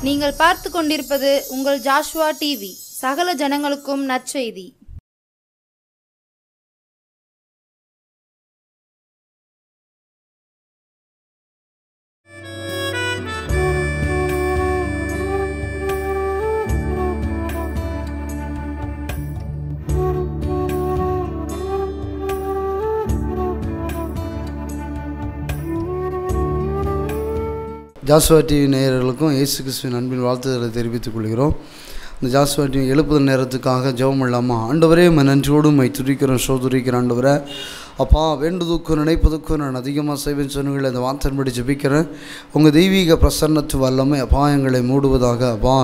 நீங்கள் பார்த்து கொண்டிருப்பது உங்கள் ஜாஷ்வா டிவி. சகல ஜனங்களுக்கும் நற்செய்தி. ஜாஷ்வா டிவி நேயர்களுக்கும் இயேசு கிறிஸ்துவின் அன்பின் வாழ்த்துதலை தெரிவித்துக் கொள்கிறோம். இந்த ஜாஷ்வா டிவி எழுப்புதல் நேரத்துக்காக ஜெபம் இல்லாமா ஆண்டவரே நன்றியோடு துதிக்கிறோம், சோதரிக்கிறேன். ஆண்டவரை அப்பா, வேண்டுதுக்கும் நினைப்பதுக்கும் நான் அதிகமாக செய்வேன் சொன்னீங்களே, அந்த வார்த்தையின்படி ஜெபிக்கிறேன். உங்கள் தெய்வீக பிரசன்னத்து வல்லமை அபாயங்களை மூடுவதாக. அப்பா,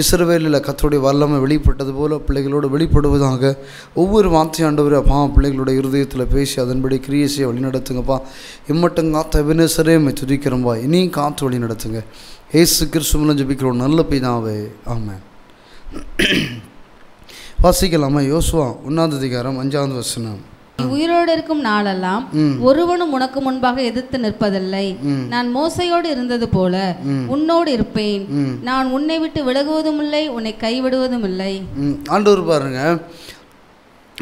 இஸ்ரவேலில் கர்த்தருடைய வல்லமை வெளிப்பட்டது போல பிள்ளைகளோடு வெளிப்படுவதாக. ஒவ்வொரு வார்த்தையும் ஆண்டவரே அப்பா பிள்ளைகளுடைய இருதயத்தில் பேசி அதன்படி கிரியை செய்ய வழி நடத்துங்கப்பா. இம்மட்டும் காத்த அபிநேசரே துதிக்கிறோம்பா, இனியும் காத்து வழி நடத்துங்க. ஏசு கிறிஸ்துவின் ஜெபிக்கிறோம் நல்ல பிதாவே, ஆமென். வாசிக்கலாமா? யோசுவா 1:5. உயிரோடு இருக்கும் நாளெல்லாம் ஒருவனும் உனக்கு முன்பாக எதிர்த்து நிற்பதில்லை. நான் மோசையோடு இருந்தது போல உன்னோடு இருப்பேன். நான் உன்னை விட்டு விலகுவதும் இல்லை, உன்னை கைவிடுவதும் இல்லை. ஆண்டவர் பாருங்க,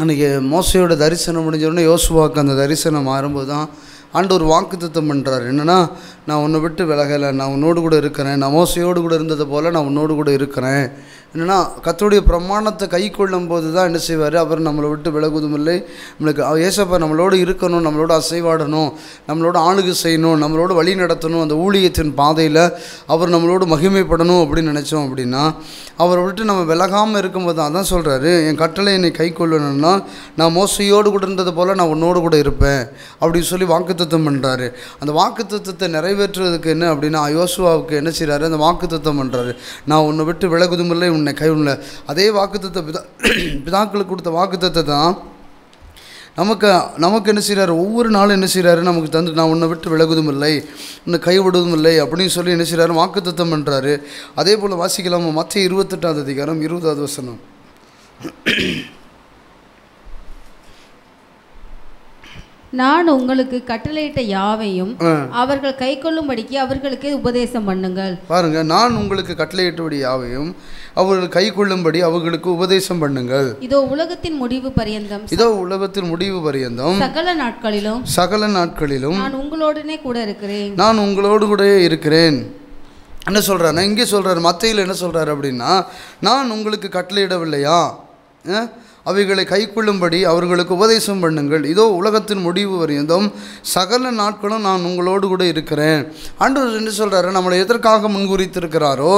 அன்றைக்கி மோசையோட தரிசனம் முடிஞ்ச உடனே யோசுவாவுக்கு அந்த தரிசனம் மாறும்போது தான் ஆண்டவர் வாக்குத்தத்தம் பண்ணுறாரு. என்னென்னா, நான் உன்னை விட்டு விலகலை, நான் உன்னோடு கூட இருக்கிறேன். நான் மோசையோடு கூட இருந்தது போல் நான் உன்னோடு கூட இருக்கிறேன். என்னென்னா, கர்த்தருடைய பிரமாணத்தை கை கொள்ளும் போது தான் என்ன செய்வார், அவர் நம்மளை விட்டு விலகுவதும் இல்லை. நம்மளுக்கு ஏசப்பா நம்மளோடு இருக்கணும், நம்மளோட அசைவாடணும், நம்மளோட ஆளுகை செய்யணும், நம்மளோட வழி நடத்தணும். அந்த ஊழியத்தின் பாதையில் அவர் நம்மளோடு மகிமைப்படணும் அப்படின்னு நினச்சோம் அப்படின்னா, அவரை விட்டு நம்ம விலகாமல் இருக்கும்போது அதான் சொல்கிறாரு, என் கட்டளை என்னை கை கொள்ளணும்னா நான் மோசையோடு கூட இருந்தது போல் நான் உன்னோடு கூட இருப்பேன் அப்படின்னு சொல்லி வாக்குத்தத்தம் பண்ணுறாரு. அந்த வாக்குத்தத்தத்தை நிறைவேற்றுறதுக்கு என்ன அப்படின்னா, யோசுவாவுக்கு என்ன செய்கிறாரு, அந்த வாக்குத்தத்தம் பண்ணுறாரு. நான் உன்னை விட்டு விலகுதும் இல்லை, உன்னை கைவிடல. அதே வாக்குத்தத்தை பிதாக்களுக்கு கொடுத்த வாக்குத்தத்தை தான் நமக்கு என்ன செய்கிறாரு, ஒவ்வொரு நாளும் என்ன செய்கிறாரு நமக்கு தந்து, நான் உன்னை விட்டு விலகுவதும் இல்லை, உன்னை கைவிடுவதும் இல்லை அப்படின்னு சொல்லி என்ன செய்கிறாரு, வாக்குத்தத்தம் பண்ணுறாரு. அதே போல் வாசிக்கலாமா? மத்தேயு 28:20. நான் உங்களுக்கு கட்டளையிட்ட யாவையும் அவர்கள் கை கொள்ளும்படிக்கு அவர்களுக்கு உபதேசம் பண்ணுங்கள். பாருங்க, நான் உங்களுக்கு கட்டளையிட்டபடி யாவையும் அவர்கள் கை கொள்ளும்படி அவர்களுக்கு உபதேசம் பண்ணுங்கள். இதோ உலகத்தின் முடிவு பரியந்தம், இதோ உலகத்தின் முடிவு பரியந்தம் சகல நாட்களிலும் நான் உங்களோடனே கூட இருக்கிறேன். நான் உங்களோடு கூட இருக்கிறேன். என்ன சொல்றாரு இங்கே சொல்றாரு, மத்தேயுல என்ன சொல்றாரு அப்படின்னா, நான் உங்களுக்கு கட்டளையிடவில்லையா, அவைகளை கை கொள்ளும்படி அவர்களுக்கு உபதேசம் பண்ணுங்கள். இதோ உலகத்தின் முடிவு வரையும் சகல நாட்களும் நான் உங்களோடு கூட இருக்கிறேன். ஆண்டவர் என்ன சொல்கிறாரு, நம்மளை எதற்காக முன்குறித்திருக்கிறாரோ,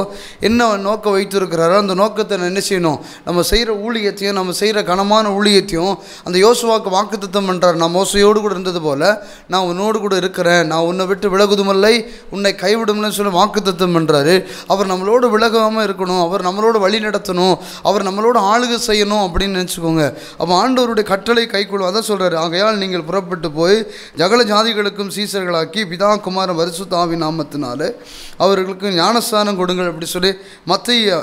என்ன நோக்கம் வைத்திருக்கிறாரோ அந்த நோக்கத்தை என்ன செய்யணும், நம்ம செய்கிற ஊழியத்தையும் நம்ம செய்கிற கனமான ஊழியத்தையும் அந்த யோசுவாவுக்கு வாக்குத்தத்தம் பண்ணுறாரு. நான் மோசையோடு கூட இருந்தது போல் நான் உன்னோடு கூட இருக்கிறேன், நான் உன்னை விட்டு விலகுதுமில்லை, உன்னை கைவிடும்னு சொல்லி வாக்குத்தத்தம் பண்ணுறாரு. அவர் நம்மளோடு விலகாமல் இருக்கணும், அவர் நம்மளோட வழி நடத்தணும், அவர் நம்மளோட ஆளுகை செய்யணும் அப்படின்னு நினச்சி. அப்போ ஆண்டவருடைய கட்டளை கைக்கொள்ளும். அதான் சொல்றாரு, ஆகையால் நீங்கள் புறப்பட்டு போய் சகல ஜாதிகளுக்கும் சீசர்களாக்கி பிதா குமார பரிசுத்த ஆவியின் நாமத்தினாலே அவர்களுக்கு ஞானஸ்தானம் கொடுங்கள் அப்படி சொல்லி மத்தேயு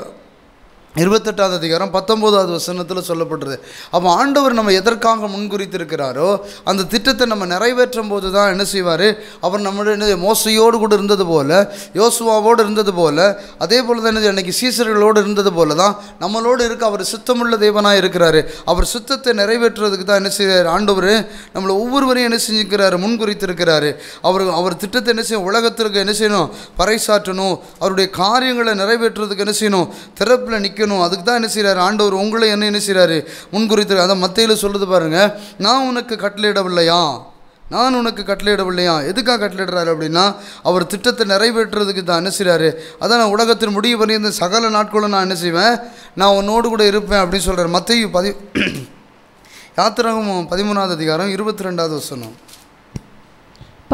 28:19 சொல்லப்படுறது. அப்போ ஆண்டவர் நம்ம எதற்காக முன்குறித்திருக்கிறாரோ அந்த திட்டத்தை நம்ம நிறைவேற்றும் போது தான் என்ன செய்வார், அவர் நம்மளுடைய மோசையோடு கூட இருந்தது போல், யோசுவாவோடு இருந்தது போல், அதே போல் தான் அன்றைக்கி சீசர்களோடு இருந்தது போல தான் நம்மளோடு இருக்க அவர் சித்தமுள்ள தேவனாக இருக்கிறாரு. அவர் சித்தத்தை நிறைவேற்றுறதுக்கு தான் என்ன செய்கிறார் ஆண்டவர், நம்மளை ஒவ்வொருவரையும் என்ன செஞ்சுக்கிறாரு, முன்குறித்திருக்கிறாரு. அவர் திட்டத்தை என்ன செய்யணும், உலகத்திற்கு என்ன செய்யணும், பறைசாற்றணும், அவருடைய காரியங்களை நிறைவேற்றுறதுக்கு என்ன செய்யணும், திறப்பில் நிற்க. அதுக்கு தான் என்ன செய்கிறாரு ஆண்டவர், உங்களை என்ன செய்கிறாரு, முன்குறித்து. அதான் மத்தேயுல சொல்றது பாருங்க, நான் உனக்கு கட்டளையிடவில்லையா, நான் உனக்கு கட்டளையிடவில்லையா. எதுக்காக கட்டளையிடுறாரு அப்படின்னா, அவர் திட்டத்தை நிறைவேற்றுறதுக்கு தான் என்ன செய்கிறாரு. அதான் நான் உலகத்தின் முடிவு பண்ணி இந்த சகல நாட்களும் நான் என்ன செய்வேன், நான் உன்னோடு கூட இருப்பேன் அப்படின்னு சொல்கிறார். மத்தேயு யாத்திராகமம் 13:22.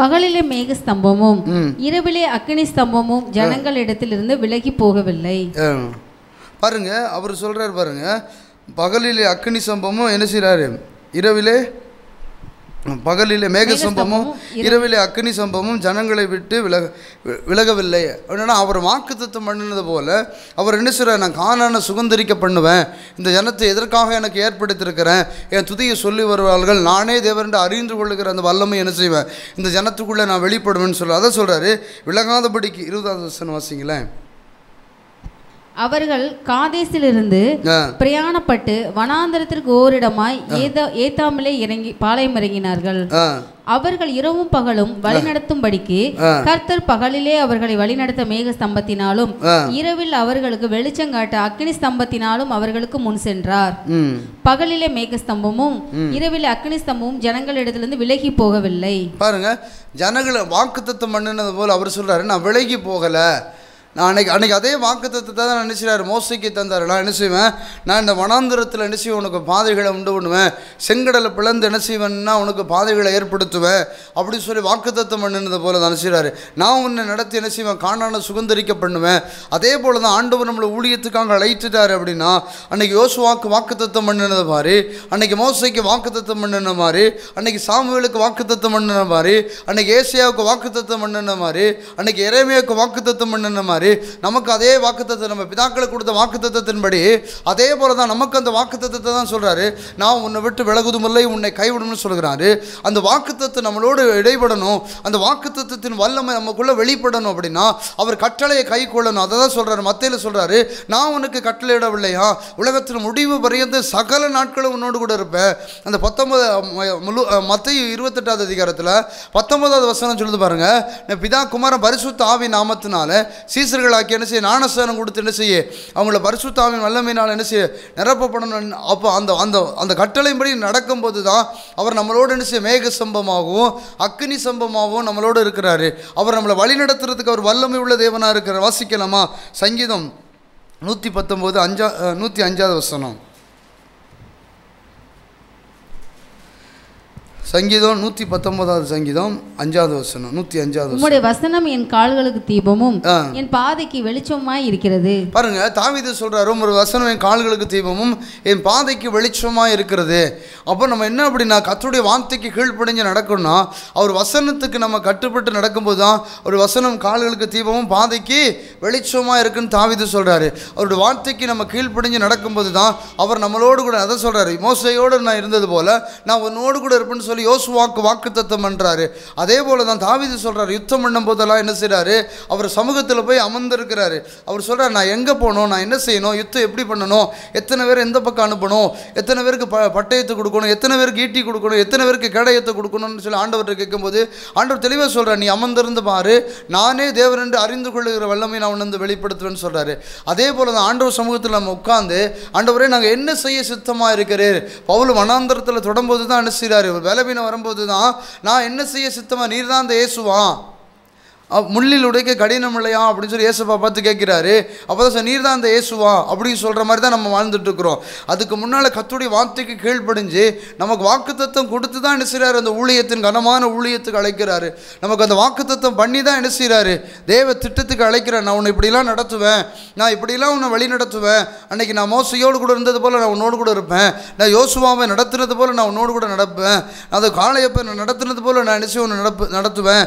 பகலிலே மேக ஸ்தம்பமும் இரவிலே அக்கினி ஸ்தம்பமும் ஜனங்களிடத்திலிருந்து விலகி போகவில்லை. பாருங்க, அவர் சொல்றாரு பாருங்க, பகலிலே அக்கினி சம்பமும் என்ன செய்கிறாரு, பகலிலே மேக சம்பமும் இரவிலே அக்கினி சம்பமும் ஜனங்களை விட்டு விலகவில்லை. என்னன்னா, அவர் வாக்குத்தத்தம் பண்ணினது போல அவர் என்ன செய்கிறார், நான் கானானை சுதந்தரிக்க பண்ணுவேன், இந்த ஜனத்தை எதற்காக எனக்கு ஏற்படுத்தியிருக்கிறேன், என் துதியை சொல்லி வருவார்கள், நானே தேவரென்று அறிந்து கொள்ளுகிற அந்த வல்லமை என்ன செய்வேன், இந்த ஜனத்துக்குள்ளே நான் வெளிப்படுவேன்னு சொல்ல. அதை சொல்கிறாரு. விலகாதபடிக்கு 20வது வசனம் வாசிங்களேன். அவர்கள் காதேசிலிருந்து பிரயாணப்பட்டு வனாந்தரத்திற்கு ஓரிடமாய் ஏத்தாமிலே இறங்கி பாளையம் இறங்கினார்கள். அவர்கள் இரவும் பகலும் வழிநடத்தும்படிக்கு கர்த்தர் பகலிலே அவர்களை வழிநடத்த மேக ஸ்தம்பத்தினாலும் இரவில் அவர்களுக்கு வெளிச்சங்காட்ட அக்கினி ஸ்தம்பத்தினாலும் அவர்களுக்கு முன் சென்றார். பகலிலே மேக ஸ்தம்பமும் இரவில் அக்கினி ஸ்தம்பமும் ஜனங்களிடத்திலிருந்து விலகி போகவில்லை. பாருங்க, ஜனங்களை வாக்குத்தத்தம் பண்ணினது போல் அவர் சொல்றாரு, நான் விலகி போகல. நான் அன்னைக்கு அதே வாக்குத்தத்தத்தை தான் நினைச்சார், மோசைக்கு தந்தார். நான் என்ன செய்வேன், நான் இந்த வனாந்திரத்தில் என்ன செய்வேன், உனக்கு பாதைகளை உண்டு பண்ணுவேன், செங்கடலை பிளந்து என்ன செய்வேன்னா உனக்கு பாதைகளை ஏற்படுத்துவேன் அப்படின்னு சொல்லி வாக்குத்தத்தம் பண்ணினது போல தான் நினைச்சாரு. நான் உன்னை நடத்தி என்ன செய்வேன், கானானை சுதந்தரிக்க பண்ணுவேன். அதே போல தான் ஆண்டவர் நம்மளை ஊழியத்துக்காக அழைத்துட்டார். அப்படின்னா அன்னைக்கு யோசுவாக்கு வாக்குத்தத்தம் பண்ணினது மாதிரி, அன்னைக்கு மோசைக்கு வாக்குத்தத்தம் பண்ணின மாதிரி, அன்னைக்கு சாமுவேலுக்கு வாக்குத்தத்தம் பண்ணின மாதிரி, அன்னைக்கு ஏசாயாவுக்கு வாக்குத்தத்தம் பண்ணின மாதிரி, அன்னைக்கு எரேமியாவுக்கு வாக்குத்தத்தம் பண்ணின மாதிரி நமக்கு அதே வாக்குத்தத்தை, நம்ம பிதாக்களுக்கு கொடுத்த வாக்குத்தத்தின்படி அதே போல தான் நமக்கு அந்த வாக்குத்தத்தை தான் சொல்றாரு, நான் உன்னை விட்டு விலகுதுமில்லை, உன்னை கைவிடும்னு சொல்கிறாரு. அந்த வாக்குத்தத்தை நம்மளோடு இடைபடணும், அந்த வாக்குத்தத்தின் வல்லமை நமக்குள்ள வெளிப்படணும். அப்படின்னா அவர் கட்டளையை கை கொள்ளணும். அதை தான் சொல்றாரு, மத்தேயில சொல்றாரு, நான் உனக்கு கட்டளையிடவில்லையா, உலகத்தில் முடிவு பரியந்த சகல நாட்களும் உன்னோடு கூட இருப்பேன். அந்த 19 மத்தேயு 28வது அதிகாரத்தில் 19வது வசனம் சொல்லுது பாருங்க, பிதா குமாரன் பரிசுத்த ஆவி நாமத்தினால சீசர்களாக்கி என்ன செய்ய, ஞானஸ்நானம் கொடுத்து என்ன செய்ய, அவங்கள பரிசுத்த ஆவியின் வல்லமையினால் என்ன செய்ய நிரப்பப்படணும். அப்போ அந்த அந்த அந்த கட்டளைப்படி நடக்கும்போது தான் அவர் நம்மளோடு என்ன செய்ய, மேக சம்பமாகவும் அக்னி சம்பமாகவும் நம்மளோடு இருக்கிறாரு. அவர் நம்மளை வழி நடத்துறதுக்கு அவர் வல்லமை உள்ள தேவனாக இருக்கிறார். வாசிக்கலாமா? சங்கீதம் 119 105வது வசனம். சங்கீதம் 119வது சங்கீதம் 5வது வசனம், 105வது. உம்முடைய வசனம் என் கால்களுக்கு தீபமும் என் பாதைக்கு வெளிச்சமாய் இருக்கிறது. பாருங்க, தாவீது சொல்றாரு, ஒரு வசனம் என் கால்களுக்கு தீபமும் என் பாதைக்கு வெளிச்சமாய் இருக்கிறது. அப்போ நம்ம என்ன அப்படின்னா, கர்த்தருடைய வார்த்தைக்கு கீழ்ப்படிஞ்சு நடக்கணும்னா அவர் வசனத்துக்கு நம்ம கட்டுப்பட்டு நடக்கும்போது தான் ஒரு வசனம் கால்களுக்கு தீபமும் பாதைக்கு வெளிச்சமாக இருக்குன்னு தாவீது சொல்றாரு. அவருடைய வார்த்தைக்கு நம்ம கீழ்ப்படிஞ்சு நடக்கும்போது தான் அவர் நம்மளோடு கூட, அதை சொல்றாரு, மோசையோடு நான் இருந்தது போல நான் உன்னோடு கூட இருப்பேன்னு சொல்லி யோசுவாக்கு வாக்குத்தத்தம் பண்றாரு. அதே போல தான் தாவீது சொல்றாரு, யுத்தம் பண்ணும் போதெல்லாம் என்ன செய்றாரு, அவர் சமூகத்தில் போய் அமர்ந்திருக்கிறாரு. அவர் சொல்றாரு, நான் எங்கே போகணும், நான் என்ன செய்யணும், யுத்தம் எப்படி பண்ணணும், எத்தனை பேர் எந்த பக்கம் அனுப்பணும், எத்தனை பேருக்கு பட்டயத்தை கொடுக்கணும், எத்தனை பேருக்கு ஈட்டி கொடுக்கணும், எத்தனை பேருக்கு கேடயத்தை கொடுக்கணும்னு சொல்லி ஆண்டவர்கிட்ட கேட்கும்போது ஆண்டவர் தெளிவாக சொல்றாரு, நீ அமர்ந்திருந்து பாரு, நானே தேவன் என்று அறிந்து கொள்ளுகிற வல்லமை நான் உணர்ந்து வெளிப்படுத்துவேன்னு சொல்றாரு. அதே போல தான் ஆண்டவர் சமூகத்தில் நம்ம உட்கார்ந்து, ஆண்டவரே நாங்கள் என்ன செய்ய சித்தமாக இருக்கிறேன், பவுல் வனாந்தரத்தில் தொடரும்போது தான் என்ன செய்கிறாரு, பலவீனம் வரும்போது தான் நான் என்ன செய்ய சித்தமா, நீர் தான் அந்த இயேசுவா, முள்ளில் உடைக்க கடினம் இல்லையா அப்படின்னு சொல்லி இயேசுப்பா பார்த்து கேட்கிறாரு. அப்போ தான் நீர் தான் அந்த இயேசுவா அப்படின்னு சொல்கிற மாதிரி தான் நம்ம வாழ்ந்துட்டு இருக்கிறோம். அதுக்கு முன்னால் கர்த்தருடைய வார்த்தைக்கு கீழ்ப்படிஞ்சு நமக்கு வாக்குத்தத்தம் கொடுத்து தான் என்ன செய்கிறாரு, அந்த ஊழியத்தின் கனமான ஊழியத்துக்கு அழைக்கிறாரு. நமக்கு அந்த வாக்குத்தத்தம் பண்ணி தான் என்ன செய்கிறாரு, தேவ திட்டத்துக்கு அழைக்கிறார். நான் உன்னை இப்படிலாம் நடத்துவேன், நான் இப்படிலாம் உன்னை வழி நடத்துவேன், அன்னைக்கு நான் மோசையோடு கூட இருந்தது போல் நான் உன்னோடு கூட இருப்பேன், நான் யோசுவாவை நடத்துனது போல் நான் உன்னோடு கூட நடப்பேன், அந்த காளையப்பை நான் நடத்துனது போல் நான் என்ன செய்ய உன்னை நடத்துவேன்,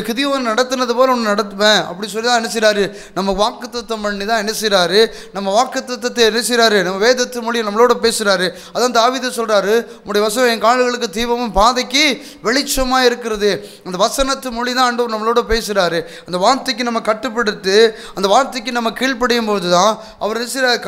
கிதியோன் நடத்துனது போல ஒன்று நடத்துவேன் அப்படி சொல்லி தான் என்ன செய்கிறாரு, நம்ம வாக்குத்தத்தம் பண்ணி தான் என்ன செய்கிறாரு, நம்ம வாக்குத்தத்தத்தை என்ன செய்கிறாரு, நம்ம வேதத்தின் மொழி நம்மளோட பேசுகிறாரு. அதான் தாவீது சொல்கிறாரு, உங்களுடைய வசனம் என் கால்களுக்கு தீபமும் பாதைக்கு வெளிச்சமாக இருக்கிறது. அந்த வசனத்து மொழி தான் ஆண்டவர் நம்மளோட பேசுகிறாரு. அந்த வார்த்தைக்கு நம்ம கட்டுப்படுத்தி அந்த வார்த்தைக்கு நம்ம கீழ்ப்படியும் போது தான் அவர் என்ன செய்கிறார்,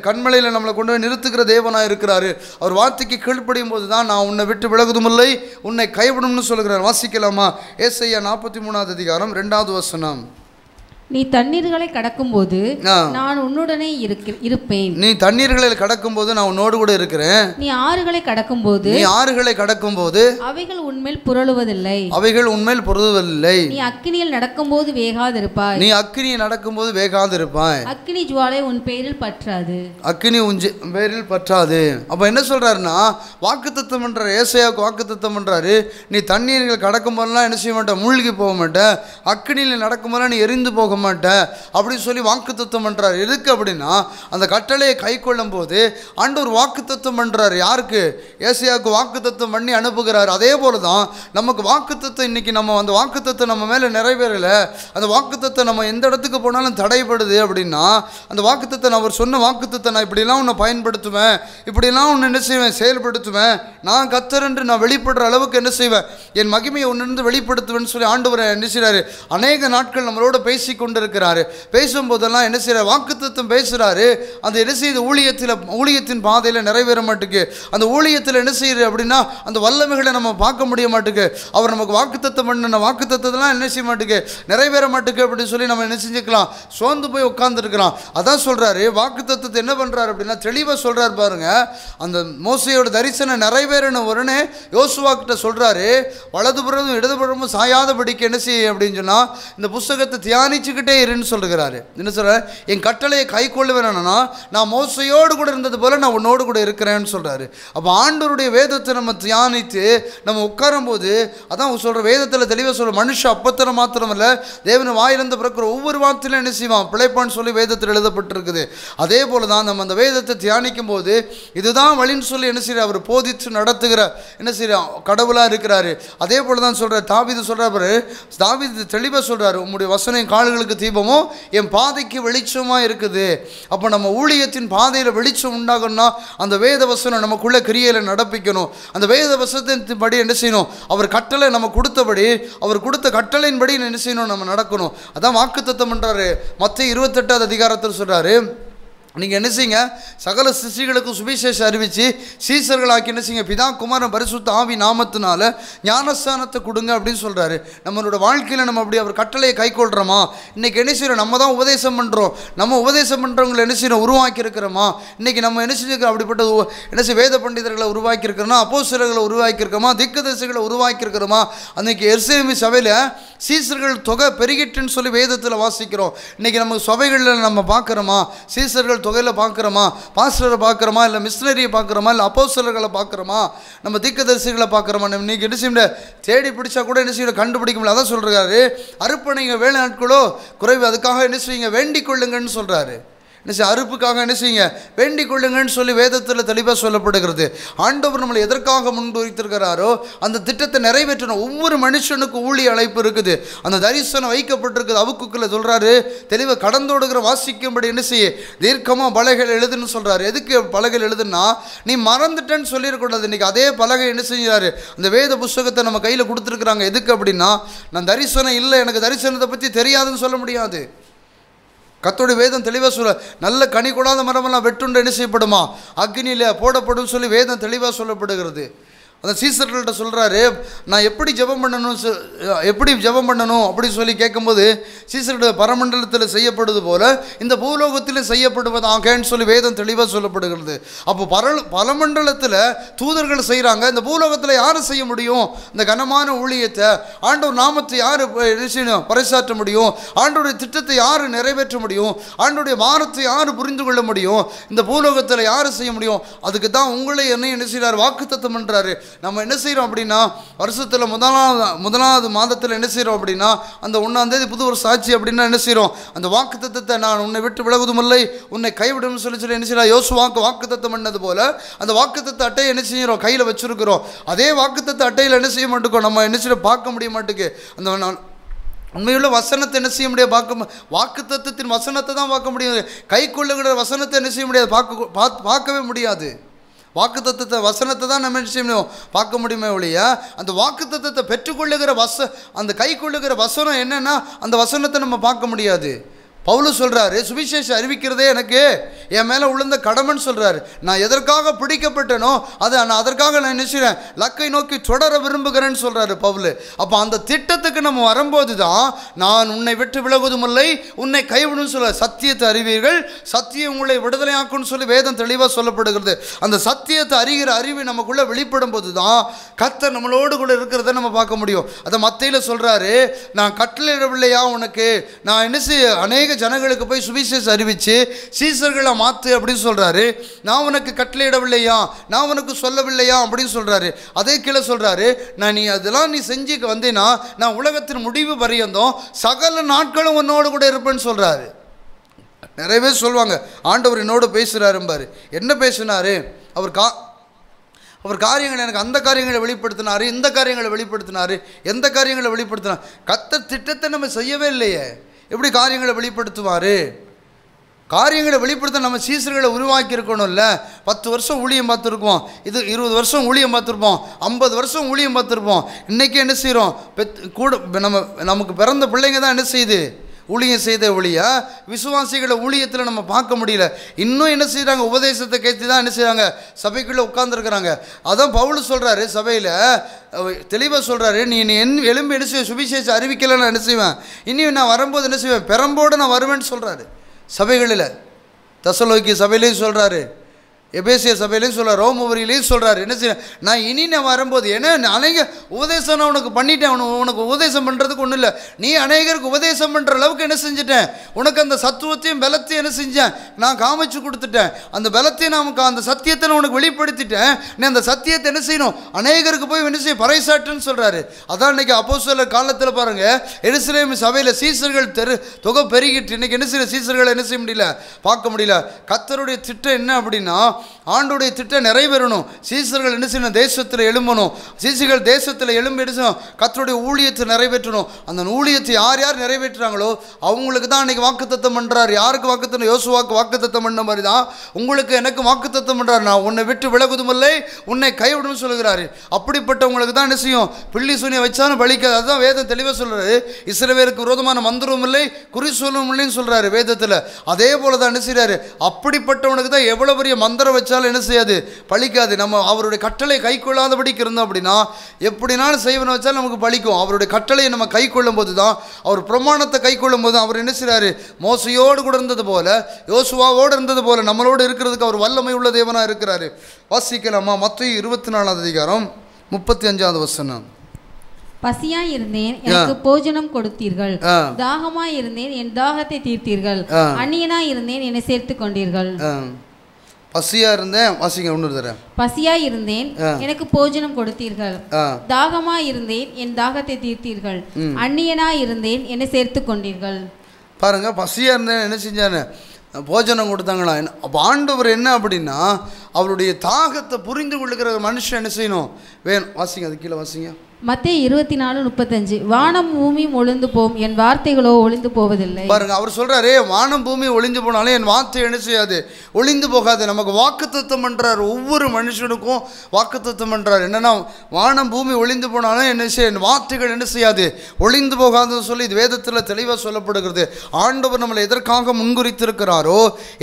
கண்மலையில் நம்மளை கொண்டு போய் நிறுத்துகிற தேவனாக இருக்கிறாரு. அவர் வார்த்தைக்கு கீழ்ப்படியும் போது தான் நான் உன்னை விட்டு விலகுதுமில்லை, உன்னை கைவிடும்னு சொல்கிறார். வாசிக்கலாமா? ஏசாயா 43வது அதிகாரம் 2வது வசனம். நீ தண்ணீர்களை கடக்கும்போது நான் உன்னுடனே இருப்பேன். நீ தண்ணீர்களை கடக்கும்போது நான் உன்னோடு கூட இருக்கிறேன். நீ ஆறுகளை கடக்கும்போது அவைகள் உன்மேல் புரளுவதில்லை. நீ அக்கினியில் நடக்கும்போது வேகாதிருப்பாய். அக்கினி ஜுவாலை உன் பேரில் பற்றாது. அப்ப என்ன சொல்றாருன்னா, வாக்குத்தத்தம் பண்றாரு, ஏசாயாவுக்கு வாக்குத்தத்தம் பண்றாரு, நீ தண்ணீர்கள் கடக்கும் போதெல்லாம் என்ன செய்ய மாட்டேன், மூழ்கி போக மாட்டேன், அக்கினியில் நடக்கும் போதெல்லாம் நீ எரிந்து போக மாட்டேன் அப்படின்னு சொல்லி வாக்குத்தத்தம் பண்றாரு. எதுக்கு அப்படின்னா, அந்த கட்டளையை கை கொள்ளும் போது ஆண்டவர் வாக்குத்தத்தம் பண்றாரு. யாருக்கு? ஏசாயாவுக்கு வாக்குத்தத்தம் பண்ணி அனுப்புகிறார். அதே போலதான் நமக்கு வாக்குத்தத்தம் இன்னைக்கு நம்ம அந்த வாக்குத்தத்தம் நம்ம மேல நிறைவேறல, அந்த வாக்குத்தத்தம் நம்ம எந்த இடத்துக்கு போனாலும் தடைபடுது அப்படின்னா, அந்த வாக்குத்தத்தம் அவர் சொன்ன வாக்குத்தத்தம் நான் இப்படிலாம் உன்னை பயன்படுத்துவேன், இப்படிலாம் உன்னை என்ன செய்வேன், செயல்படுத்துவேன், நான் கர்த்தர் என்று நான் வெளிப்படுற அளவுக்கு என்ன செய்வேன், என் மகிமையை உன்னிருந்து வெளிப்படுத்துவேன்னு சொல்லி ஆண்டவர் என்ன செய்றாரு, அநேக நாட்கள் நம்மளோட பேசிக்கொண்டு கொண்டிருக்கிறாரு. பேசும்போதெல்லாம் என்ன செய்யற வாக்குத்தத்தம் பேசுகிறாரு. அந்த என்ன செய்யுது, ஊழியத்தின் பாதையில் நிறைவேற மாட்டுக்கு. அந்த ஊழியத்தில் என்ன செய்யுது அப்படின்னா அந்த வல்லமைகளை நம்ம பார்க்க முடிய மாட்டுக்கு. அவர் நமக்கு வாக்குத்தத்தம் பண்ண வாக்குத்தத்தெல்லாம் என்ன செய்ய மாட்டுக்கு, நிறைவேற மாட்டுக்கு அப்படின்னு சொல்லி நம்ம என்ன செஞ்சுக்கலாம், சோர்ந்து போய் உட்கார்ந்துருக்கலாம். அதான் சொல்கிறாரு, வாக்குத்தத்தத்தை என்ன பண்ணுறாரு அப்படின்னா தெளிவாக சொல்கிறார் பாருங்க. அந்த மோசையோட தரிசனம் நிறைவேறின உடனே யோசுவா கிட்ட சொல்கிறாரு, வலதுபுறமும் இடதுபுறமும் சாயாதபடிக்கு என்ன செய்ய அப்படின்னு சொன்னால் இந்த புஸ்தகத்தை தியானிச்சுக்கிட்டே இருன்னு சொல்லுகிறாரு. என்ன சொல்கிறார், என் கட்டளையை கை கொள்ளுவேன்னா நான் மோசையோடு கூட இருந்தது போல நான் உன்னோடு கூட இருக்கிறேன்னு சொல்கிறாரு. அப்போ ஆண்டவருடைய வேதத்தை நம்ம தியானித்து நம்ம உட்காரும் போது அதான் சொல்கிற வேதத்தில் தெளிவாக சொல்கிற மனுஷ அப்பத்தனை மாத்திரமல்ல தேவன் வாயிலிருந்து பிறக்கிற ஒவ்வொரு வார்த்தையிலும் என்ன செய்வான் பிழைப்பான்னு சொல்லி வேதத்தில் எழுதப்பட்டிருக்குது. அதே போல தான் நம்ம அந்த வேதத்தை தியானிக்கும் போது இதுதான் வழின்னு சொல்லி என்ன செய்ய அவர் போதித்து நடத்துகிற என்ன செய்ய கடவுளாக இருக்கிறாரு. அதே போல தான் சொல்கிறார், தாவீது சொல்கிறாரு, தாவீது தெளிவாக சொல்கிறாரு, உம்முடைய வசனம் என் கால்களுக்கு தீபமும் என் பாதைக்கு வெளிச்சமாக இருக்குது. அப்போ நம்ம ஊழியத்தின் பாதையில் வெளிச்சம் உண்டாகணும்னா அந்த வேத வசனம் நமக்குள்ள கிரியையில் நடப்பிக்கணும். அந்த வேத வசனத்தின் படி என்ன செய்யணும், அவர் கட்டளை நம்ம கொடுத்தபடி அவர் கொடுத்த கட்டளையின்படி என்ன செய்யணும், நம்ம நடக்கணும். அதான் வாக்குத்தத்தம் பண்ணுறாரு. மத்தேயு 28வது அதிகாரத்தில் சொல்கிறாரு, நீங்கள் என்ன செய்யுங்க, சகல சிருஷ்டிகளுக்கும் சுவிசேஷம் அறிவித்து சீசர்களாக்கி என்ன செய்யுங்க, பிதா குமாரன் பரிசுத்த ஆவி நாமத்தினால ஞானஸ்தானத்தை கொடுங்க அப்படின்னு சொல்கிறாரு. நம்மளோட வாழ்க்கையில் நம்ம அப்படி அவர் கட்டளையை கை கொள்கிறோமா? இன்றைக்கி என்ன செய்கிறோம், நம்ம தான் உபதேசம் பண்ணுறோம். நம்ம உபதேசம் பண்ணுறவங்களை என்ன செய்யணும், உருவாக்கி இருக்கிறோமா? இன்றைக்கி நம்ம என்ன செஞ்சுருக்கிறோம், அப்படிப்பட்ட என்ன செய்ய வேத பண்டிதர்களை உருவாக்கி இருக்கிறோமா, அப்போஸ்தலர்களை உருவாக்கி இருக்கிறோமா, திக்கதரிசிகளை உருவாக்கி இருக்கிறோமா? அன்றைக்கி எருசலேம் சபையில் சீசர்கள் தொகை பெருகிட்டுன்னு சொல்லி வேதத்தில் வாசிக்கிறோம். இன்றைக்கி நம்ம சபைகளில் நம்ம பார்க்குறோமா, சீசர்கள் தொகையில் பார்க்குறோமா, பாஸ்டரை பார்க்குறோமா, இல்லை மிஷினரியை பார்க்குறோமா, இல்லை அப்போஸ்தலர்களை பார்க்குறோமா, நம்ம தீர்க்கதரிசிகளை பார்க்குறோமா? இன்றைக்கி என்ன செய்ய தேடி பிடிச்சா கூட என்ன செய்ய கண்டுபிடிக்க முடியல. அதான் சொல்கிறாரு, அறுப்பணைங்க வேலை நாட்களோ குறைவு, அதுக்காக என்ன செய்யுங்க வேண்டிக் கொள்ளுங்கன்னு சொல்கிறாரு. என்ன செய்ய, அறுப்புக்காக என்ன செய்யுங்க வேண்டிக் கொள்ளுங்கன்னு சொல்லி வேதத்தில் தெளிவாக சொல்லப்படுகிறது. ஆண்டவர் நம்மளை எதற்காக முன்வைத்திருக்கிறாரோ அந்த திட்டத்தை நிறைவேற்றணும். ஒவ்வொரு மனுஷனுக்கும் ஊழிய அழைப்பு இருக்குது. அந்த தரிசனம் வைக்கப்பட்டிருக்குது. அவுக்குள்ள சொல்கிறாரு தெளிவாக, கடந்தோடுகிற வாசிக்கும்படி என்ன செய்ய தீர்க்கமாக பலகைகள் எழுதுன்னு சொல்கிறாரு. எதுக்கு பலகைகள் எழுதுன்னா, நீ மறந்துட்டேன்னு சொல்லிடக்கூடாது. இன்றைக்கி அதே பலகை என்ன செய்கிறாரு, அந்த வேத புஸ்தகத்தை நம்ம கையில் கொடுத்துருக்குறாங்க. எதுக்கு அப்படின்னா, நான் தரிசனம் இல்லை, எனக்கு தரிசனத்தை பற்றி தெரியாதுன்னு சொல்ல முடியாது. கர்த்தருடைய வேதம் தெளிவாக சொல்ல, நல்ல கனி கொடாத மரமெல்லாம் வெட்டுண்டு என்ன செய்யப்படுமா, அக்னியில் போடப்படும் சொல்லி வேதம் தெளிவாக சொல்லப்படுகிறது. அந்த சீசர்கள்ட்ட சொல்கிறாரு, நான் எப்படி ஜெபம் பண்ணணும் அப்படின்னு சொல்லி கேட்கும்போது சீசர்களோட பரமண்டலத்தில் செய்யப்படுவது போல இந்த பூலோகத்தில் செய்யப்படுவதாகன்னு சொல்லி வேதம் தெளிவாக சொல்லப்படுகிறது. அப்போ பரமண்டலத்தில் தூதர்கள் செய்கிறாங்க, இந்த பூலோகத்தில் யார் செய்ய முடியும்? இந்த கனமான ஊழியத்தை, ஆண்டவர் நாமத்தை யார் பறைசாற்ற முடியும்? ஆண்டோடைய திட்டத்தை யார் நிறைவேற்ற முடியும்? ஆண்டோடைய வாரத்தை யார் புரிந்து கொள்ள முடியும்? இந்த பூலோகத்தில் யார் செய்ய முடியும்? அதுக்கு தான் உங்களை என்ன செய்கிறார், வாக்குத்தத்தம் பண்ணுறாரு. நம்ம என்ன செய்கிறோம் அப்படின்னா, வருஷத்தில் முதலாவது மாதத்தில் என்ன செய்கிறோம் அப்படின்னா, அந்த 1ஆம் தேதி புது ஒரு சாட்சி அப்படின்னா என்ன செய்கிறோம், அந்த வாக்குத்தத்தத்தை நான் உன்னை விட்டு விலகுவதும் இல்லை உன்னை கைவிடும் சொல்லி என்ன செய்யலாம், யோசுவாக்கு வாக்குத்தத்தம் பண்ணது போல அந்த வாக்குத்தத்த அட்டையை என்ன செய்கிறோம், கையில் வச்சுருக்கிறோம். அதே வாக்குத்தத்த அட்டையில் என்ன செய்ய மாட்டோம், நம்ம என்ன செய்ய பார்க்க முடிய மாட்டேங்குது. அந்த உண்மையுள்ள வசனத்தை என்ன செய்ய முடியாது, வாக்குத்தத்தத்தின் வசனத்தை தான் பார்க்க முடியாது. கை கொள்ளுகிற வசனத்தை என்ன செய்ய முடியாது, பார்க்கவே முடியாது. வாக்குத்தத்தத்தை வசனத்தை தான் நம்ம என்ன செய்ய முடியும், பார்க்க முடியுமே ஒழிய அந்த வாக்குத்தத்தத்தை பெற்றுக்கொள்ளுகிற அந்த கை கொள்ளுகிற வசனம் என்னென்னா அந்த வசனத்தை நம்ம பார்க்க முடியாது. பவுல் சொல்கிறாரு, சுவிசேஷம் அறிவிக்கிறதே எனக்கு என் மேலே உளுந்த கடமைன்னு சொல்கிறாரு. நான் எதற்காக பிடிக்கப்பட்டனோ நான் அதற்காக நான் நினைச்சிறேன், லக்கை நோக்கி தொடர விரும்புகிறேன்னு சொல்கிறாரு பவுல். அப்போ அந்த திட்டத்துக்கு நம்ம வரும்போது தான் நான் உன்னை விட்டு விலகுவதும் இல்லை உன்னை கைவிடும் சொல்ல, சத்தியத்தை அறிவீர்கள் சத்தியம் உங்களை விடுதலையாக்குன்னு சொல்லி வேதம் தெளிவாக சொல்லப்படுகிறது. அந்த சத்தியத்தை அறிகிற அறிவு நமக்குள்ளே வெளிப்படும் போது தான் கர்த்தர் நம்மளோடு கூட இருக்கிறத நம்ம பார்க்க முடியும். அதை மத்தேயுல சொல்கிறாரு, நான் கட்டளையிடவில்லையா உனக்கு, நான் என்ன செய்ய அநேக ஜனங்களுக்கு போய் சுவிசேஷம் அறிவிச்சு சீசர்களை மாற்று அப்படின்னு சொல்கிறாரு. நான் உனக்கு கட்டளையிடவில்லையா, நான் உனக்கு சொல்லவில்லையா அப்படின்னு சொல்கிறாரு. அதே கீழே சொல்கிறாரு, நீ அதெல்லாம் நீ செஞ்சு வந்தேன்னா நான் உலகத்தின் முடிவு பரியந்தோம் சகல நாட்களும் உன்னோடு கூட இருப்பேன்னு சொல்கிறாரு. நிறைய பேர் சொல்லுவாங்க, ஆண்டவர் என்னோடு பேசுகிறாரும்பாரு. என்ன பேசினாரு அவர் காரியங்களை எனக்கு அந்த காரியங்களை வெளிப்படுத்தினார், இந்த காரியங்களை வெளிப்படுத்தினார், எந்த காரியங்களை வெளிப்படுத்தினார்? கர்த்தர் திட்டத்தை நம்ம செய்யவே இல்லையே, எப்படி காரியங்களை வெளிப்படுத்துவார்? காரியங்களை வெளிப்படுத்த நம்ம சீசர்களை உருவாக்கி இருக்கணும்ல. 10 வருஷம் ஊழியம் பார்த்துருப்போம், இது 20 வருஷம் ஊழியம் பார்த்துருப்போம், 50 வருஷம் ஊழியம் பார்த்துருப்போம். இன்றைக்கி என்ன செய்கிறோம், கூட நமக்கு பிறந்த பிள்ளைங்க தான் என்ன செய்யுது, ஊழியம் செய்த ஒழிய விசுவாசிகளை ஊழியத்தில் நம்ம பார்க்க முடியல. இன்னும் என்ன செய்கிறாங்க, உபதேசத்தை கேட்டு தான் என்ன செய்கிறாங்க, சபைக்குள்ளே உட்கார்ந்துருக்கிறாங்க. அதான் பவுல் சொல்கிறாரு, சபையில் தெளிவாக சொல்கிறாரு, நீ எலும்பு என்ன செய்வேன், சுவிசேஷம் அறிவிக்கலை நான் என்ன செய்வேன், இனி நான் வரும்போது என்ன செய்வேன், பெரம்போடு நான் வருவேன்னு சொல்கிறாரு. சபைகளில் தெசலோனிக்கே சபையிலையும் சொல்கிறாரு, எபேசிய சபையிலையும் சொல்கிறார், ரோமபுரியிலையும் சொல்கிறார். என்ன செய்ய, நான் இனி நான் வரும்போது ஏன்னா அநேக உபதேசம் நான் உனக்கு பண்ணிட்டேன், உனக்கு உபதேசம் பண்ணுறதுக்கு ஒன்றும் இல்லை, நீ அநேகருக்கு உபதேசம் பண்ணுற அளவுக்கு என்ன செஞ்சுட்டேன், உனக்கு அந்த சத்துவத்தையும் பலத்தையும் என்ன செஞ்சேன், நான் காமிச்சு கொடுத்துட்டேன். அந்த பலத்தையும் நமக்கு அந்த சத்தியத்தை நான் உனக்கு வெளிப்படுத்திட்டேன். நீ அந்த சத்தியத்தை என்ன செய்யணும், அநேகருக்கு போய் என்ன செய்ய, பறைசாட்டுன்னு சொல்கிறாரு. அதான் இன்றைக்கி அப்போஸ்தலர் காலத்தில் பாருங்கள், எருசலேம் சபையில் சீசர்கள் தொகை பெருகிட்டு இன்றைக்கி என்ன செய்ய, சீசர்களை என்ன செய்ய முடியல, பார்க்க முடியல. கர்த்தருடைய திட்டம் என்ன அப்படின்னா, ஆண்டுடைய திட்டம் நிறைவேறணும். சீசர்கள் என்ன செய்யணும், தேசத்தில் எழும்பணும். சீசர்கள் தேசத்தில் எழும்பி எடுக்கணும், கர்த்தருடைய ஊழியத்தை நிறைவேற்றணும். அந்த ஊழியத்தை யார் யார் நிறைவேற்றுறாங்களோ அவங்களுக்கு தான் அன்றைக்கி வாக்குத்தத்தம் பண்ணுறாரு. யாருக்கு வாக்குத்தத்தம், யோசுவாக்கு வாக்குத்தத்தம் பண்ண மாதிரி தான் உங்களுக்கு எனக்கு வாக்குத்தத்தம் பண்ணுறாரு. நான் உன்னை விட்டு விலகுதுமில்லை, உன்னை கைவிடும் சொல்லுகிறாரு. அப்படிப்பட்டவங்களுக்கு தான் என்ன செய்யும், பிள்ளி சூனியை வச்சாலும் பலிக்காது. அதுதான் வேதம் தெளிவாக சொல்கிறாரு. இஸ்ரவேலுக்கு விரோதமான மந்திரமும் இல்லை, குறி சொல்லவும் இல்லைன்னு சொல்கிறாரு வேதத்தில். அதே போல தான் என்ன செய்கிறாரு, அப்படிப்பட்டவனுக்கு தான் எவ்வளோ பெரிய மந்திரம் வச்சாலும் என்ன செய்யாது, பலிக்காது. நம்ம அவருடைய கட்டளை கை கொள்ளாதபடிக்கு இருந்தோம் அப்படின்னா எப்படினாலும் செய்வனை வச்சாலும் நமக்கு பலிக்கும். அவருடைய கட்டளையை நம்ம கை கொள்ளும் போது தான், அவர் பிரமாணத்தை கை கொள்ளும் போது அவர் என்ன செய்கிறாரு, மோசையோடு கூட இருந்தது போல, யோசுவாவோடு இருந்தது போல நம்மளோடு இருக்கிறதுக்கு அவர் வல்லமை உள்ள தேவனாக இருக்கிறாரு. வாசிக்கலாமா? மத்தேயு 24 அதிகாரம் 35 வசனம். பசியாய் இருந்தேன், எனக்கு போஜனம் கொடுத்தீர்கள். தாகமாய் இருந்தேன், என் தாகத்தை தீர்த்தீர்கள். அந்நியனாய் இருந்தேன், என்னை சேர்த்து கொண்டீர்கள். பசியா இருந்தேன், வாசிங்க ஒன்று தரேன். பசியாய் இருந்தேன், எனக்கு போஜனம் கொடுத்தீர்கள். தாகமாய் இருந்தேன், என் தாகத்தை தீர்த்தீர்கள். அந்நியனாய் இருந்தேன், என்னை சேர்த்து கொண்டீர்கள். பாருங்க, பசியா இருந்தேன் என்ன செஞ்சானு, போஜனம் கொடுத்தாங்களா. அப்போ ஆண்டவர் என்ன அப்படின்னா, அவருடைய தாகத்தை புரிந்து கொள்ளுகிற மனுஷன் என்ன செய்யணும், வேணும். வாசிங்க, அது கீழே வாசிங்க. மத்தேயு 24:35. வானம் பூமியும் ஒளிந்து போம், என் வார்த்தைகளோ ஒளிந்து போவதில்லை. பாருங்க, அவர் சொல்றாரு, வானம் பூமி ஒளிந்து போனாலும் என் வார்த்தை என்ன செய்யாது, ஒளிந்து போகாது. நமக்கு வாக்குத்தத்தம் பண்றாரு, ஒவ்வொரு மனுஷனுக்கும் வாக்குத்தத்தம் பண்றாரு. என்னன்னா, வானம் பூமி ஒளிந்து போனாலும் என்ன செய்ய, என் வார்த்தைகள் என்ன செய்யாது, ஒளிந்து போகாதுன்னு சொல்லி இது வேதத்தில் தெளிவாக சொல்லப்படுகிறது. ஆண்டவர் நம்மளை எதற்காக முன்குறித்திருக்கிறாரோ,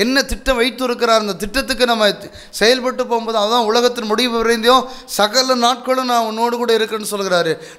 என்ன திட்டம் வைத்திருக்கிறார், அந்த திட்டத்துக்கு நம்ம செயல்பட்டு போகும்போது அதான் உலகத்தின் முடிவு வரைந்தையும் சகல நாட்களும் நான் உன்னோடு கூட இருக்குன்னு சொல்லுங்க.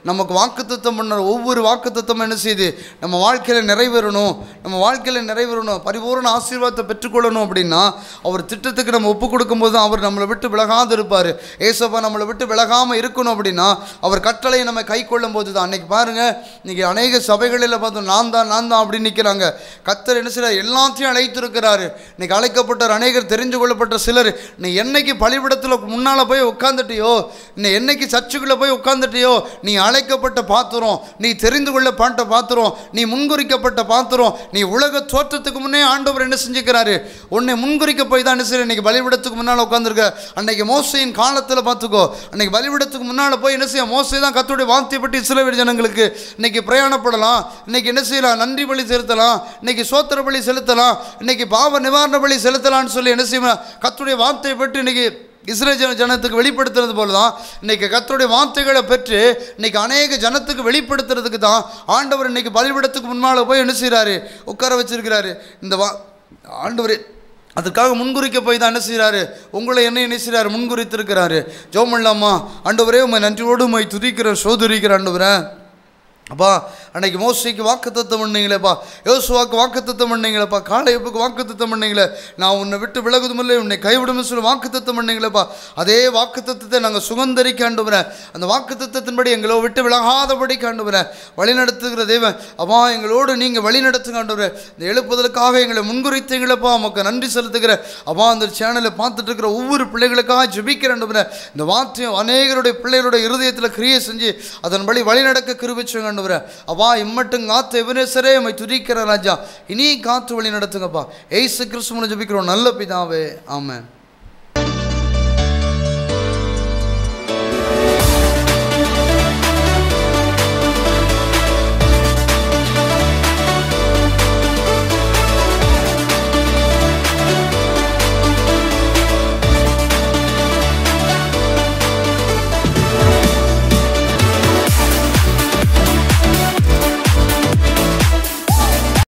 நமக்கு வாக்குத்தத்தம் பண்ண ஒவ்வொரு வாக்குத்தத்தம் என்ன செய்யுது, நம்ம வாழ்க்கையில் நிறைவேறணும். நம்ம வாழ்க்கையில் நிறைவேறணும், பரிபூர்ண ஆசீர்வாதத்தை பெற்றுக்கொள்ளணும் அப்படின்னா அவர் திட்டத்துக்கு நம்ம ஒப்பு கொடுக்கும்போது அவர் நம்மளை விட்டு விலகாது இருப்பார். ஏசப்பா நம்மளை விட்டு விலகாமல் இருக்கணும் அப்படின்னா அவர் கட்டளையை நம்ம கை கொள்ளும் போது தான். அன்றைக்கி பாருங்கள், இன்றைக்கி அநேக சபைகளில் பார்த்தோம், நான் தான் அப்படின்னு நிற்கிறாங்க. கர்த்தர் என்ன செய்யறார், எல்லாத்தையும் அழைத்திருக்கிறாரு. இன்றைக்கி அழைக்கப்பட்ட அநேகர், தெரிஞ்சு கொள்ளப்பட்ட சிலர், நீ என்னைக்கு பலிபீடத்தில் முன்னால் போய் உட்காந்துட்டியோ, நீ என்னைக்கு சர்ச்சுக்குள்ளே போய் உட்காந்துட்டியோ, நீ அழைக்கப்பட்ட பாத்திரம், நீ தெரிந்து கொள்ளப்பட்ட பாத்திரம், நீ முன்குறிக்கப்பட்ட பாத்திரம். நீ உலக தோற்றத்துக்கு முன்னே ஆண்டவர் என்ன செஞ்சுக்கிறாரு, உன்னை முன்குறிக்க போய் தான் என்ன செய்ய, இன்னைக்கு பலிபீடத்துக்கு முன்னால் உட்காந்துருக்க. அன்னைக்கு மோசையின் காலத்தில் பார்த்துக்கோ, அன்னைக்கு பலிபீடத்துக்கு முன்னால் போய் என்ன செய்ய, மோசை தான் கர்த்தருடைய வார்த்தையை பற்றி இஸ்ரவேல் ஜனங்களுக்கு இன்னைக்கு பிரயாணப்படலாம், இன்னைக்கு என்ன செய்யலாம், நன்றி பலி செலுத்தலாம், இன்னைக்கு சோத்திர பலி செலுத்தலாம், இன்னைக்கு பாவ நிவாரண பலி செலுத்தலாம்னு சொல்லி என்ன செய்யலாம், கர்த்தருடைய வார்த்தையை பற்றி இன்னைக்கு இஸ்ரவேல் ஜனத்துக்கு வெளிப்படுத்துறது போல தான் இன்றைக்கி கர்த்தருடைய வார்த்தைகளை பெற்று இன்றைக்கி அநேக ஜனத்துக்கு வெளிப்படுத்துறதுக்கு தான் ஆண்டவர் இன்றைக்கி பலிபீடத்துக்கு முன்னால் போய் என்ன செய்கிறாரு, உட்கார வச்சிருக்கிறாரு. இந்த ஆண்டவர் அதுக்காக முன்குறிக்க போய் தான் என்ன செய்கிறாரு, உங்களை என்ன செய்கிறாரு, முன்குறித்திருக்கிறாரு. ஜெபம் பண்ணலாமா? ஆண்டவரே, உம்மை நன்றியோடு உம்மை துதிக்கிறேன், சோதரிக்கிறேன் ஆண்டவரே. அப்பா, அன்னைக்கு மோசைக்கு வாக்குத்தத்தம் பண்ணீங்களேப்பா, யோசுவாக்கு வாக்குத்தத்தம் பண்ணீங்களேப்பா, காலேபுக்கு வாக்குத்தத்தம் பண்ணீங்களே, நான் உன்னை விட்டு விலகுதுமில்லை, உன்னை கைவிடும் சொல்லி வாக்குத்தத்தம் பண்ணீங்களேப்பா. அதே வாக்குத்தத்தத்தை நாங்கள் சுகந்தரிக்க ஆண்டவரேன். அந்த வாக்குத்தத்தின்படி எங்களோ விட்டு விலகாதபடி ஆண்டவரேன் வழிநடத்துகிற தேவன். அப்பா, எங்களோடு நீங்கள் வழி நடத்துங்க ஆண்டவரே. இந்த எழுப்புதலுக்காக எங்களை முன்குறித்தீங்களப்பா, நமக்கு நன்றி செலுத்துகிற. அப்பா, அந்த சேனலை பார்த்துட்டு இருக்கிற ஒவ்வொரு பிள்ளைகளுக்காக ஜெபிக்கிற ஆண்டவரே. இந்த வார்த்தையும் அநேகருடைய பிள்ளைகளுடைய இருதயத்தில் கிரியை செஞ்சு அதன்படி வழி நடக்க கிருபிச்சுங்க. அப்பா, இம்மட்டும் காத்து எபினேசரே, உம்மை துதிக்கிற ராஜா, இனி காத்து வழி நடத்துங்கப்பா. ஏசு கிறிஸ்துவின் ஜெபிக்கிறோம் நல்ல பிதாவே, ஆமென்.